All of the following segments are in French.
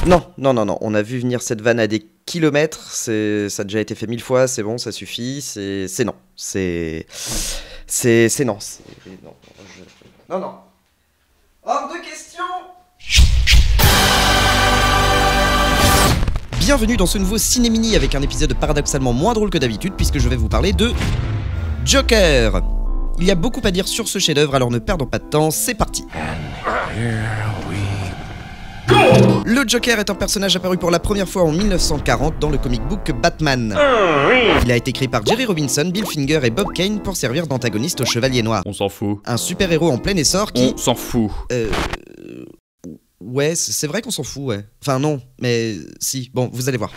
Non, non, non, non, on a vu venir cette vanne à des kilomètres, ça a déjà été fait 1000 fois, c'est bon, ça suffit, c'est non. C'est non, non, non, non. Hors de question. Bienvenue dans ce nouveau Ciné-Mini avec un épisode paradoxalement moins drôle que d'habitude puisque je vais vous parler de Joker. Il y a beaucoup à dire sur ce chef-d'œuvre, alors ne perdons pas de temps, c'est parti. Le Joker est un personnage apparu pour la première fois en 1940 dans le comic book Batman. Il a été créé par Jerry Robinson, Bill Finger et Bob Kane pour servir d'antagoniste au Chevalier Noir. On s'en fout. Un super-héros en plein essor qui... On s'en fout. Ouais, c'est vrai qu'on s'en fout, ouais. Enfin non, mais si, bon, vous allez voir.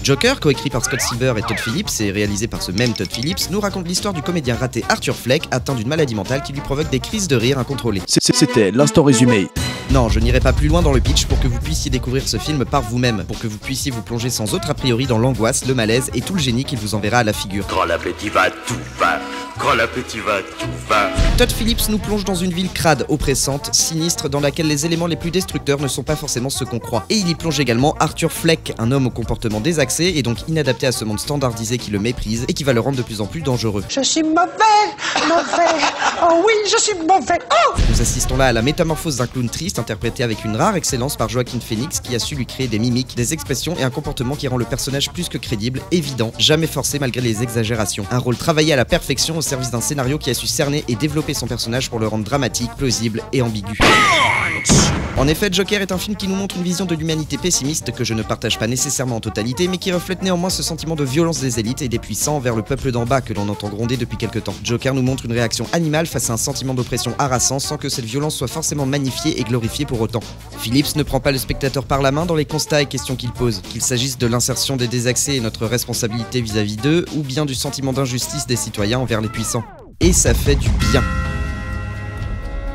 Joker, coécrit par Scott Silver et Todd Phillips et réalisé par ce même Todd Phillips, nous raconte l'histoire du comédien raté Arthur Fleck, atteint d'une maladie mentale qui lui provoque des crises de rire incontrôlées. C'était l'instant résumé. Non, je n'irai pas plus loin dans le pitch pour que vous puissiez découvrir ce film par vous-même, pour que vous puissiez vous plonger sans autre a priori dans l'angoisse, le malaise et tout le génie qu'il vous enverra à la figure. Quand l'appétit va, tout va. Quand l'appétit va, tout va. Todd Phillips nous plonge dans une ville crade, oppressante, sinistre, dans laquelle les éléments les plus destructeurs ne sont pas forcément ceux qu'on croit. Et il y plonge également Arthur Fleck, un homme au comportement désaxé et donc inadapté à ce monde standardisé qui le méprise et qui va le rendre de plus en plus dangereux. Je suis mauvais, oh oui, je suis mauvais, oh! Nous assistons là à la métamorphose d'un clown triste interprété avec une rare excellence par Joaquin Phoenix qui a su lui créer des mimiques, des expressions et un comportement qui rend le personnage plus que crédible, évident, jamais forcé malgré les exagérations. Un rôle travaillé à la perfection au service d'un scénario qui a su cerner et développer son personnage pour le rendre dramatique, plausible et ambigu. En effet, Joker est un film qui nous montre une vision de l'humanité pessimiste que je ne partage pas nécessairement en totalité, mais qui reflète néanmoins ce sentiment de violence des élites et des puissants envers le peuple d'en bas que l'on entend gronder depuis quelque temps. Joker nous montre une réaction animale face à un sentiment d'oppression harassant sans que cette violence soit forcément magnifiée et glorifiée pour autant. Phillips ne prend pas le spectateur par la main dans les constats et questions qu'il pose, qu'il s'agisse de l'insertion des désaxés et notre responsabilité vis-à-vis d'eux, ou bien du sentiment d'injustice des citoyens envers les puissants. Et ça fait du bien.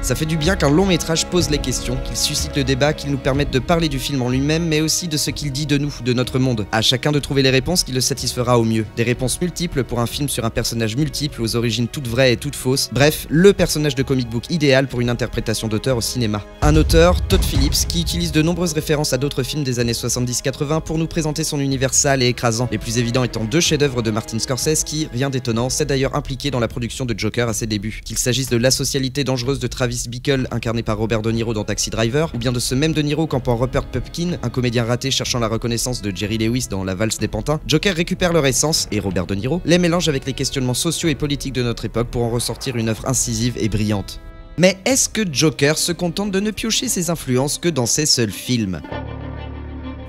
Ça fait du bien qu'un long métrage pose les questions, qu'il suscite le débat, qu'il nous permette de parler du film en lui-même, mais aussi de ce qu'il dit de nous, de notre monde. À chacun de trouver les réponses qui le satisfera au mieux. Des réponses multiples pour un film sur un personnage multiple, aux origines toutes vraies et toutes fausses. Bref, le personnage de comic book idéal pour une interprétation d'auteur au cinéma. Un auteur, Todd Phillips, qui utilise de nombreuses références à d'autres films des années 70-80 pour nous présenter son univers sale et écrasant. Les plus évidents étant deux chefs-d'œuvre de Martin Scorsese qui, rien d'étonnant, s'est d'ailleurs impliqué dans la production de Joker à ses débuts. Qu'il s'agisse de l'asocialité dangereuse de Travis Bickle, incarné par Robert De Niro dans Taxi Driver, ou bien de ce même De Niro campant Rupert Pupkin, un comédien raté cherchant la reconnaissance de Jerry Lewis dans La Valse des Pantins, Joker récupère leur essence, et Robert De Niro les mélange avec les questionnements sociaux et politiques de notre époque pour en ressortir une œuvre incisive et brillante. Mais est-ce que Joker se contente de ne piocher ses influences que dans ses seuls films ?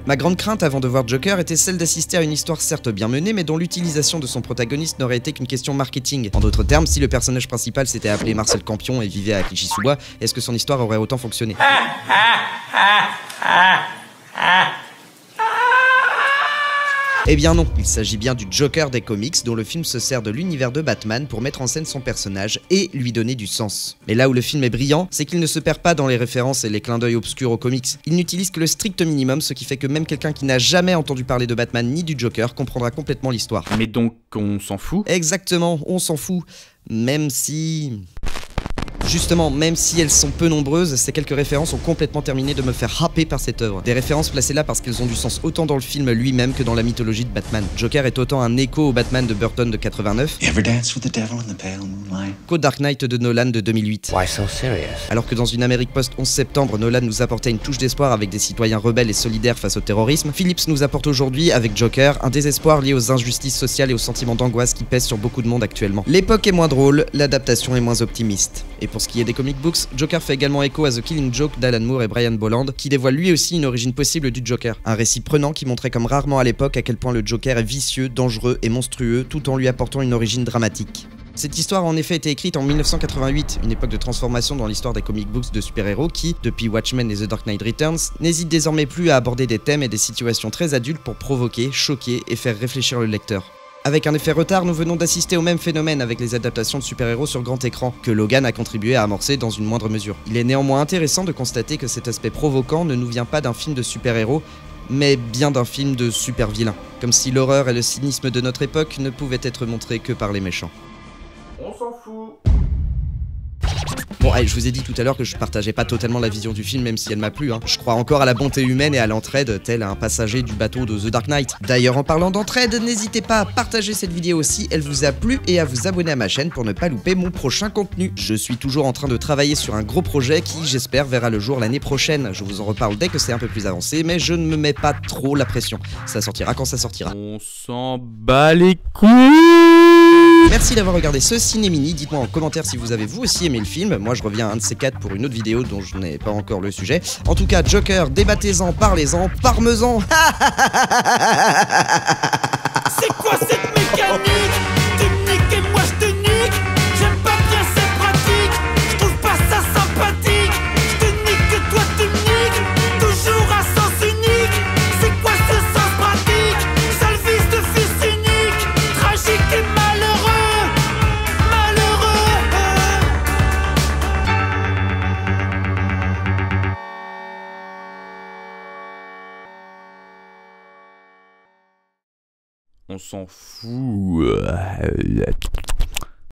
Ma grande crainte avant de voir Joker était celle d'assister à une histoire certes bien menée, mais dont l'utilisation de son protagoniste n'aurait été qu'une question marketing. En d'autres termes, si le personnage principal s'était appelé Marcel Campion et vivait à Clichy-sous-Bois, est-ce que son histoire aurait autant fonctionné ? Eh bien non, il s'agit bien du Joker des comics, dont le film se sert de l'univers de Batman pour mettre en scène son personnage et lui donner du sens. Mais là où le film est brillant, c'est qu'il ne se perd pas dans les références et les clins d'œil obscurs aux comics. Il n'utilise que le strict minimum, ce qui fait que même quelqu'un qui n'a jamais entendu parler de Batman ni du Joker comprendra complètement l'histoire. Mais donc, on s'en fout ? Exactement, on s'en fout. Même si... Justement, même si elles sont peu nombreuses, ces quelques références ont complètement terminé de me faire happer par cette œuvre. Des références placées là parce qu'elles ont du sens autant dans le film lui-même que dans la mythologie de Batman. Joker est autant un écho au Batman de Burton de 89 qu'au Dark Knight de Nolan de 2008. Why so serious? Alors que dans une Amérique post-11 septembre, Nolan nous apportait une touche d'espoir avec des citoyens rebelles et solidaires face au terrorisme, Phillips nous apporte aujourd'hui, avec Joker, un désespoir lié aux injustices sociales et aux sentiments d'angoisse qui pèsent sur beaucoup de monde actuellement. L'époque est moins drôle, l'adaptation est moins optimiste. Et pour ce qui est des comic books, Joker fait également écho à The Killing Joke d'Alan Moore et Brian Bolland, qui dévoile lui aussi une origine possible du Joker. Un récit prenant qui montrait comme rarement à l'époque à quel point le Joker est vicieux, dangereux et monstrueux, tout en lui apportant une origine dramatique. Cette histoire a en effet été écrite en 1988, une époque de transformation dans l'histoire des comic books de super-héros qui, depuis Watchmen et The Dark Knight Returns, n'hésite désormais plus à aborder des thèmes et des situations très adultes pour provoquer, choquer et faire réfléchir le lecteur. Avec un effet retard, nous venons d'assister au même phénomène avec les adaptations de super-héros sur grand écran, que Logan a contribué à amorcer dans une moindre mesure. Il est néanmoins intéressant de constater que cet aspect provoquant ne nous vient pas d'un film de super-héros, mais bien d'un film de super-vilain, comme si l'horreur et le cynisme de notre époque ne pouvaient être montrés que par les méchants. On s'en fout. Bon, Bon, allez, je vous ai dit tout à l'heure que je partageais pas totalement la vision du film, même si elle m'a plu, hein. Je crois encore à la bonté humaine et à l'entraide, tel un passager du bateau de The Dark Knight. D'ailleurs, en parlant d'entraide, n'hésitez pas à partager cette vidéo si elle vous a plu et à vous abonner à ma chaîne pour ne pas louper mon prochain contenu. Je suis toujours en train de travailler sur un gros projet qui, j'espère, verra le jour l'année prochaine. Je vous en reparle dès que c'est un peu plus avancé, mais je ne me mets pas trop la pression. Ça sortira quand ça sortira. On s'en bat les couilles. Merci d'avoir regardé ce Ciné-Mini, dites-moi en commentaire si vous avez vous aussi aimé le film. Moi je reviens à un de ces quatre pour une autre vidéo dont je n'ai pas encore le sujet. En tout cas, Joker, débattez-en, parlez-en, parmesan. C'est quoi cette mécanique? Tu me niques et moi je te nique. J'aime pas bien cette pratique, je trouve pas ça sympathique. Je te nique et toi tu me niques, toujours à sens unique. C'est quoi ce sens pratique? Sale fils de fils unique, tragique et malheureux, malheureux. On s'en fout.